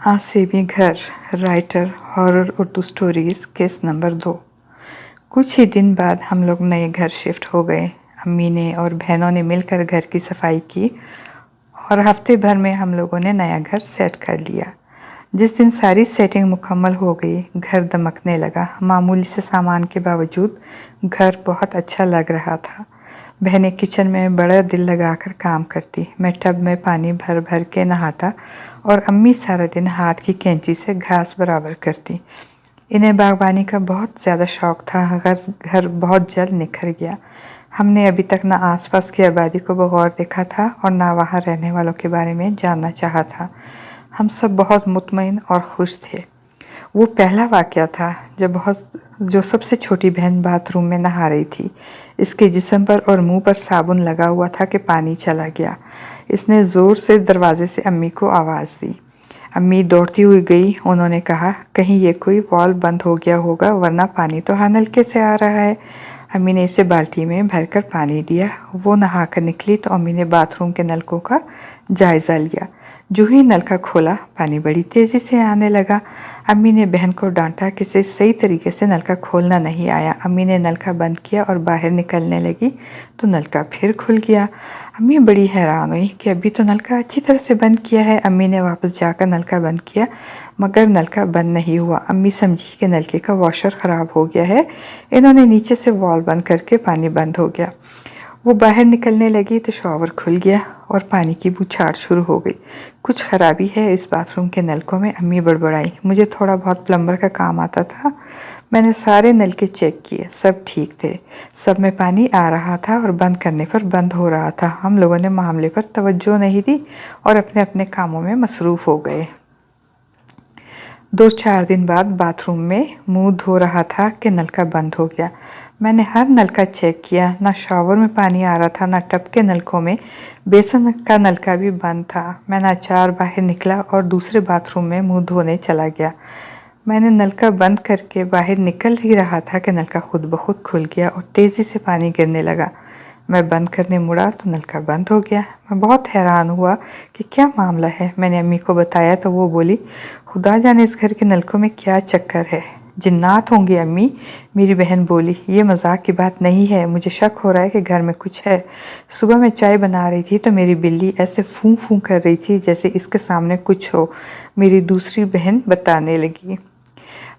आज से भी घर writer horror Urdu stories case number 2। कुछ ही दिन बाद हम लोग नए घर शिफ्ट हो गए। अम्मी ने और बहनों ने मिलकर घर की सफाई की और हफ्ते भर में हम लोगों ने नया घर सेट कर लिया। जिस दिन सारी सेटिंग मुकम्मल हो गई, घर दमकने लगा। मामूली से सामान के बावजूद घर बहुत अच्छा लग रहा था। बहनें किचन में बड़ा दिल लगाकर काम करती, मैं टब में पानी भर भर के नहाता और अम्मी सारा दिन हाथ की कैंची से घास बराबर करती। इन्हें बागबानी का बहुत ज़्यादा शौक़ था। घर बहुत जल्द निखर गया। हमने अभी तक ना आसपास की आबादी को बगौर देखा था और ना वहाँ रहने वालों के बारे में जानना चाहा था। हम सब बहुत मुतमईन और खुश थे। वो पहला वाक़या था जो सबसे छोटी बहन बाथरूम में नहा रही थी। इसके जिस्म पर और मुंह पर साबुन लगा हुआ था कि पानी चला गया। इसने ज़ोर से दरवाजे से अम्मी को आवाज़ दी। अम्मी दौड़ती हुई गई। उन्होंने कहा, कहीं ये कोई वाल्व बंद हो गया होगा, वरना पानी तो हर नलके से आ रहा है। अम्मी ने इसे बाल्टी में भरकर पानी दिया। वो नहा कर निकली तो अम्मी ने बाथरूम के नलकों का जायज़ा लिया। जो ही नलका खोला, पानी बड़ी तेज़ी से आने लगा। अम्मी ने बहन को डांटा कि इसे सही तरीके से नलका खोलना नहीं आया। अम्मी ने नलका बंद किया और बाहर निकलने लगी तो नलका फिर खुल गया। अम्मी बड़ी हैरान हुई कि अभी तो नलका अच्छी तरह से बंद किया है। अम्मी ने वापस जाकर नलका बंद किया, मगर नलका बंद नहीं हुआ। अम्मी समझी कि नलके का वॉशर ख़राब हो गया है। इन्होंने नीचे से वॉल्व बंद करके पानी बंद हो गया। वो बाहर निकलने लगी तो शॉवर खुल गया और पानी की बौछार शुरू हो गई। कुछ खराबी है इस बाथरूम के नलकों में, अम्मी बड़बड़ाई। मुझे थोड़ा बहुत प्लम्बर का काम आता था। मैंने सारे नलके चेक किए, सब ठीक थे। सब में पानी आ रहा था और बंद करने पर बंद हो रहा था। हम लोगों ने मामले पर तवज्जो नहीं दी और अपने अपने कामों में मसरूफ़ हो गए। 2-4 दिन बाद बाथरूम में मुंह धो रहा था कि नलका बंद हो गया। मैंने हर नलका चेक किया, ना शॉवर में पानी आ रहा था, ना टब के नलकों में। बेसन का नलका भी बंद था। मैं नाचार बाहर निकला और दूसरे बाथरूम में मुंह धोने चला गया। मैंने नलका बंद करके बाहर निकल ही रहा था कि नलका खुद ब खुद खुल गया और तेज़ी से पानी गिरने लगा। मैं बंद करने मुड़ा तो नलका बंद हो गया। मैं बहुत हैरान हुआ कि क्या मामला है। मैंने अम्मी को बताया तो वो बोली, खुदा जाने इस घर के नलकों में क्या चक्कर है, जिन्नात होंगे अम्मी। मेरी बहन बोली, ये मजाक की बात नहीं है, मुझे शक हो रहा है कि घर में कुछ है। सुबह मैं चाय बना रही थी तो मेरी बिल्ली ऐसे फूं फूं कर रही थी जैसे इसके सामने कुछ हो। मेरी दूसरी बहन बताने लगी,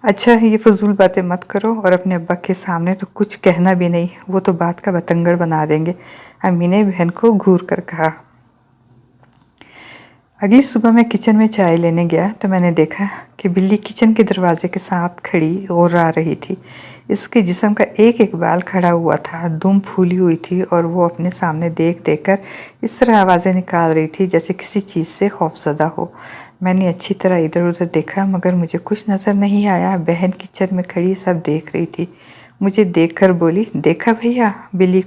अच्छा ये फजूल बातें मत करो और अपने अब्बा के सामने तो कुछ कहना भी नहीं, वो तो बात का बतंगड़ बना देंगे। अम्मी ने बहन को घूर कर कहा। अगली सुबह मैं किचन में चाय लेने गया तो मैंने देखा कि बिल्ली किचन के दरवाजे के साथ खड़ी और आ रही थी। इसके जिस्म का एक एक बाल खड़ा हुआ था, दुम फूली हुई थी और वो अपने सामने देख देख कर इस तरह आवाज़ें निकाल रही थी जैसे किसी चीज़ से खौफजदा हो। मैंने अच्छी तरह इधर उधर देखा, मगर मुझे कुछ नज़र नहीं आया। बहन किचन में खड़ी सब देख रही थी। मुझे देखकर बोली, देखा भैया, बिल्ली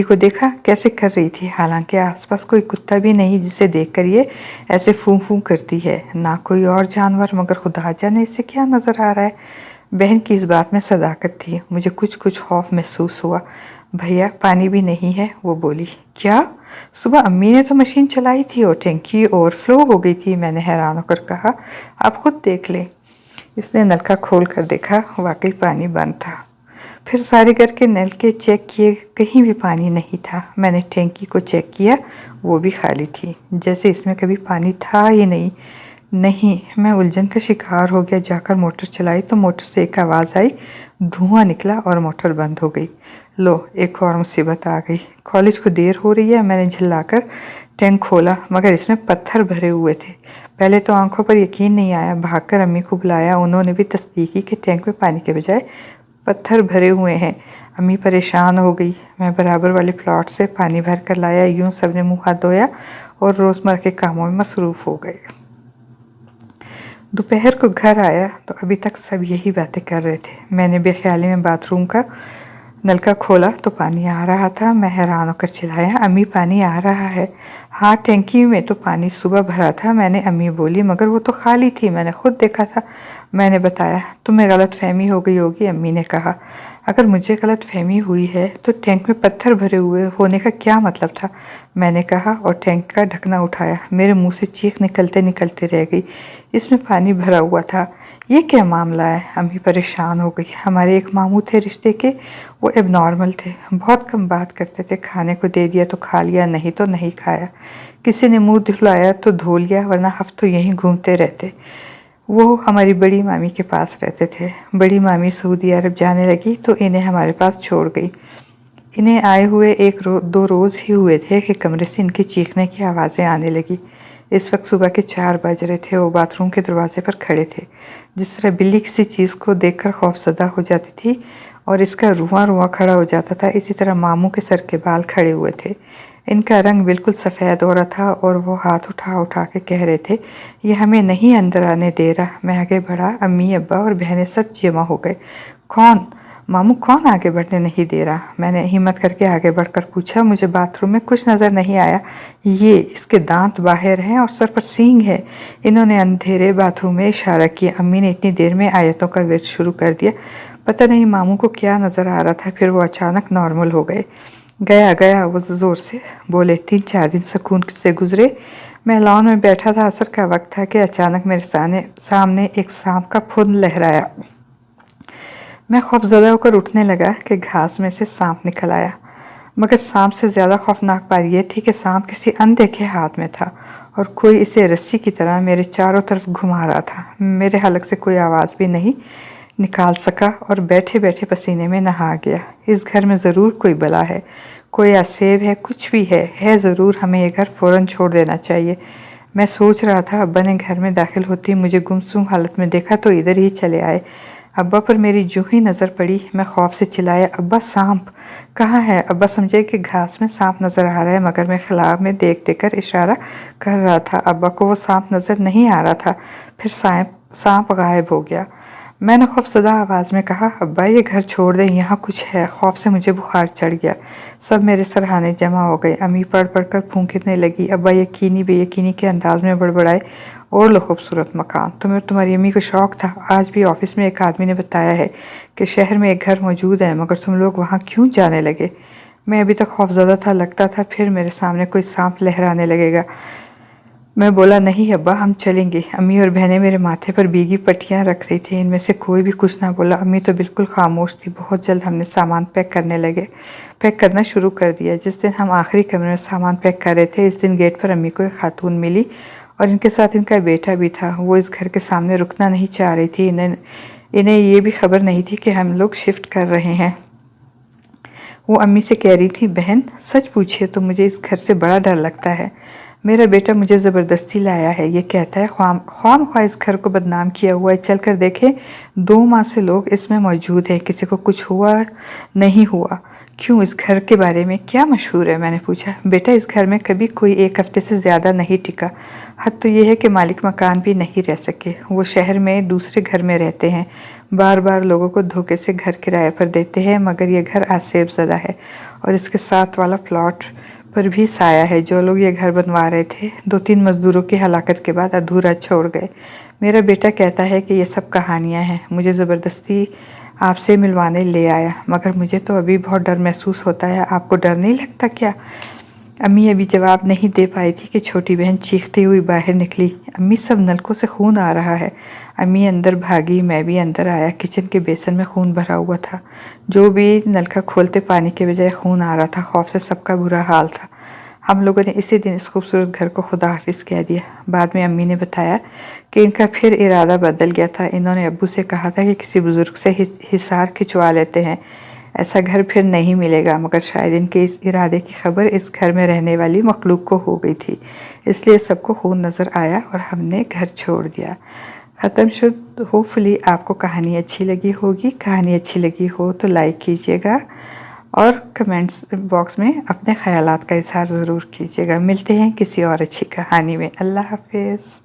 को देखा कैसे कर रही थी। हालांकि आसपास कोई कुत्ता भी नहीं जिसे देखकर ये ऐसे फूं फूं करती है, ना कोई और जानवर, मगर खुदा जाने इसे क्या नज़र आ रहा है। बहन की इस बात में सदाकत थी। मुझे कुछ खौफ महसूस हुआ। भैया पानी भी नहीं है, वो बोली। क्या? सुबह अम्मी ने तो मशीन चलाई थी और टैंकी ओवरफ्लो हो गई थी। मैंने हैरान होकर कहा, आप खुद देख लें। इसने नलका खोल कर देखा, वाकई पानी बंद था। फिर सारे घर के नलके चेक किए, कहीं भी पानी नहीं था। मैंने टैंकी को चेक किया, वो भी खाली थी, जैसे इसमें कभी पानी था ही नहीं। मैं उलझन का शिकार हो गया। जाकर मोटर चलाई तो मोटर से एक आवाज़ आई, धुआं निकला और मोटर बंद हो गई। लो, एक और मुसीबत आ गई। कॉलेज को देर हो रही है। मैंने झल्लाकर टैंक खोला, मगर इसमें पत्थर भरे हुए थे। पहले तो आंखों पर यकीन नहीं आया। भागकर अम्मी को बुलाया, उन्होंने भी तस्दीक की कि टैंक में पानी के बजाय पत्थर भरे हुए हैं। अम्मी परेशान हो गई। मैं बराबर वाले प्लॉट से पानी भर कर लाया। यूं सबने मुँह हाथ धोया और रोज़मर्रा के कामों में मसरूफ़ हो गए। दोपहर को घर आया तो अभी तक सब यही बातें कर रहे थे। मैंने बेख्याली में बाथरूम का नलका खोला तो पानी आ रहा था। मैं हैरान होकर चिल्लाया, अम्मी पानी आ रहा है। हाँ, टैंकी में तो पानी सुबह भरा था। मैंने अम्मी बोली, मगर वो तो खाली थी, मैंने खुद देखा था। मैंने बताया, तुम्हें गलत फहमी हो गई होगी, अम्मी ने कहा। अगर मुझे गलत फहमी हुई है तो टैंक में पत्थर भरे हुए होने का क्या मतलब था, मैंने कहा और टैंक का ढकना उठाया। मेरे मुंह से चीख निकलते निकलते रह गई। इसमें पानी भरा हुआ था। ये क्या मामला है? अम्मी परेशान हो गई। हमारे एक मामू थे रिश्ते के, वो एबनॉर्मल थे, बहुत कम बात करते थे। खाने को दे दिया तो खा लिया, नहीं तो नहीं खाया। किसी ने मुंह धुलाया तो धो लिया, वरना हफ्तों यहीं घूमते रहते। वो हमारी बड़ी मामी के पास रहते थे। बड़ी मामी सऊदी अरब जाने लगी तो इन्हें हमारे पास छोड़ गई। इन्हें आए हुए दो रोज़ ही हुए थे कि कमरे से इनकी चीखने की आवाज़ें आने लगी। इस वक्त सुबह के 4 बज रहे थे। वो बाथरूम के दरवाजे पर खड़े थे। जिस तरह बिल्ली किसी चीज़ को देखकर खौफजदा हो जाती थी और इसका रुआं रुआं खड़ा हो जाता था, इसी तरह मामू के सर के बाल खड़े हुए थे। इनका रंग बिल्कुल सफ़ेद हो रहा था और वो हाथ उठा उठा के कह रहे थे, ये हमें नहीं अंदर आने दे रहा। मैं आगे बढ़ा। अम्मी, अब्बा और बहनें सब जमा हो गए। कौन? मामू, कौन आगे बढ़ने नहीं दे रहा? मैंने हिम्मत करके आगे बढ़कर पूछा। मुझे बाथरूम में कुछ नज़र नहीं आया। ये, इसके दांत बाहर हैं और सर पर सींग है। इन्होंने अंधेरे बाथरूम में इशारा किया। अम्मी ने इतनी देर में आयतों का विर्द शुरू कर दिया। पता नहीं मामू को क्या नज़र आ रहा था, फिर वो अचानक नॉर्मल हो गए। गया गया, वो ज़ोर से बोले। 3-4 दिन सुकून से गुजरे। मैं लॉन में बैठा था, असर का वक्त था कि अचानक मेरे सामने एक सांप का फुंद लहराया। मैं खौफजदा होकर उठने लगा कि घास में से सांप निकल आया। मगर सांप से ज़्यादा खौफनाक बात यह थी कि सांप किसी अनदेखे हाथ में था और कोई इसे रस्सी की तरह मेरे चारों तरफ घुमा रहा था। मेरे हलक से कोई आवाज़ भी नहीं निकाल सका और बैठे बैठे पसीने में नहा गया। इस घर में ज़रूर कोई बला है, कोई आसेब है, कुछ भी है ज़रूर। हमें ये घर फ़ौरन छोड़ देना चाहिए। मैं सोच रहा था। अब्बा ने घर में दाखिल होती मुझे गुमसुम हालत में देखा तो इधर ही चले आए। अब्बा पर मेरी जो ही नज़र पड़ी, मैं खौफ से चिल्लाया, अब्बा, सांप कहाँ है? अब्बा समझे कि घास में सांप नज़र आ रहा है, मगर मैं खिलाफ में देख देकर इशारा कर रहा था। अब्बा को वो सांप नज़र नहीं आ रहा था। फिर सांप गायब हो गया। मैंने खौफजदा आवाज़ में कहा, अब्बा, ये घर छोड़ दें, यहाँ कुछ है। खौफ से मुझे बुखार चढ़ गया। सब मेरे सरहाने जमा हो गए। अम्मी पढ़ पढ़ कर फूंकने लगी। अब्बा यकीनी बेयकीनी के अंदाज में बड़बड़ाए, और लो खूबसूरत मकान। तुम्हारी अम्मी को शौक़ था। आज भी ऑफिस में एक आदमी ने बताया है कि शहर में एक घर मौजूद है, मगर तुम लोग वहाँ क्यों जाने लगे? मैं अभी तक खौफजदा था। लगता था फिर मेरे सामने कोई सांप लहराने लगेगा। मैं बोला, नहीं अब्बा, हम चलेंगे। अम्मी और बहनें मेरे माथे पर भीगी पट्टियाँ रख रही थी। इनमें से कोई भी कुछ ना बोला। अम्मी तो बिल्कुल खामोश थी। बहुत जल्द हमने सामान पैक करना शुरू कर दिया। जिस दिन हम आखिरी कमरे में सामान पैक कर रहे थे, इस दिन गेट पर अम्मी को एक खातून मिली और इनके साथ इनका बेटा भी था। वो इस घर के सामने रुकना नहीं चाह रही थी। इन्हें ये भी खबर नहीं थी कि हम लोग शिफ्ट कर रहे हैं। वो अम्मी से कह रही थी, बहन, सच पूछिए तो मुझे इस घर से बड़ा डर लगता है। मेरा बेटा मुझे ज़बरदस्ती लाया है। ये कहता है ख्वाम इस घर को बदनाम किया हुआ है। चल कर देखे, 2 माह से लोग इसमें मौजूद हैं, किसी को कुछ हुआ नहीं हुआ। क्यों, इस घर के बारे में क्या मशहूर है? मैंने पूछा। बेटा, इस घर में कभी कोई 1 हफ्ते से ज़्यादा नहीं टिका। हद तो ये है कि मालिक मकान भी नहीं रह सके। वो शहर में दूसरे घर में रहते हैं। बार बार लोगों को धोखे से घर किराए पर देते हैं, मगर ये घर आसेब ज़दा है और इसके साथ वाला प्लॉट पर भी साया है। जो लोग ये घर बनवा रहे थे, 2-3 मज़दूरों की हलाकत के बाद अधूरा छोड़ गए। मेरा बेटा कहता है कि ये सब कहानियाँ हैं। मुझे ज़बरदस्ती आपसे मिलवाने ले आया, मगर मुझे तो अभी बहुत डर महसूस होता है। आपको डर नहीं लगता क्या? अम्मी अभी जवाब नहीं दे पाई थी कि छोटी बहन चीखती हुई बाहर निकली। अम्मी, सब नलकों से खून आ रहा है। अम्मी अंदर भागी, मैं भी अंदर आया। किचन के बेसन में खून भरा हुआ था। जो भी नलका खोलते पानी के बजाय खून आ रहा था। खौफ से सबका बुरा हाल था। हम लोगों ने इसी दिन इस खूबसूरत घर को खुदा हाफिज़ कह दिया। बाद में अम्मी ने बताया कि इनका फिर इरादा बदल गया था। इन्होंने अब्बू से कहा था कि किसी बुज़ुर्ग से हिसार खिंचवा लेते हैं, ऐसा घर फिर नहीं मिलेगा। मगर शायद इनके इस इरादे की खबर इस घर में रहने वाली मखलूक को हो गई थी, इसलिए सबको खून नज़र आया और हमने घर छोड़ दिया। ख़त्म शुद। होपफुली आपको कहानी अच्छी लगी होगी। कहानी अच्छी लगी हो तो लाइक कीजिएगा और कमेंट्स बॉक्स में अपने ख़यालात का इज़हार ज़रूर कीजिएगा। मिलते हैं किसी और अच्छी कहानी में। अल्लाह हाफ़िज़।